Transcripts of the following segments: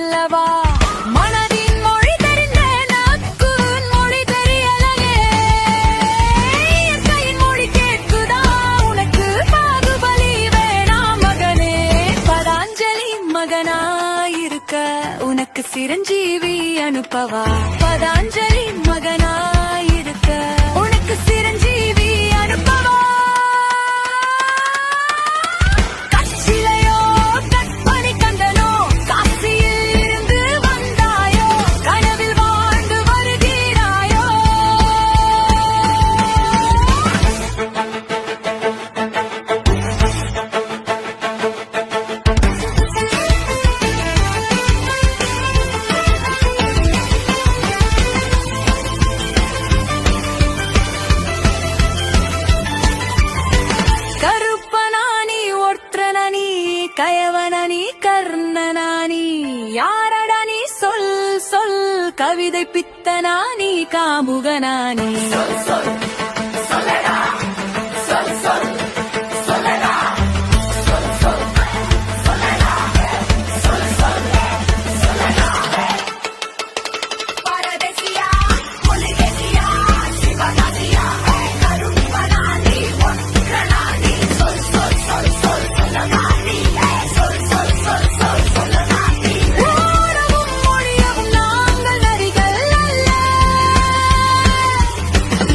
சொல்லவா மனதின் மொழி தெரிந்த நக்குன் மொழி தெரியலையே கையின் மொழி கேட்குதா உனக்கு பாகுபலி வேணாம் மகனே பதாஞ்சலி மகனாயிருக்க உனக்கு சிரஞ்சீவி அனுப்பவா பதாஞ்சலி மகனாயிருக்க உனக்கு சிரஞ்சீவி அனுப்பவா கச்சிலையோ கற்பனை கண்டனோ காசியில் இருந்து வந்தாயோ கனவில் வாழ்ந்து வருகிறாயோ கருப்பனானி ஒற்றனனி கயவனனி கர்ணனானி யாரடனி சொல் சொல் கவிதை பித்தனானி காமுகனானி ஊரவும் மொழியவும் நாங்கள் நரிகள் அல்ல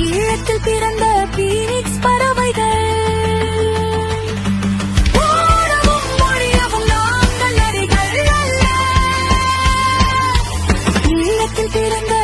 ஈழத்தில் பிறந்த பீனிக்ஸ் பறவைகள் ஊரவும் மொழியவும் நாங்கள் நரிகள் அல்ல ஈழத்தில் பிறந்த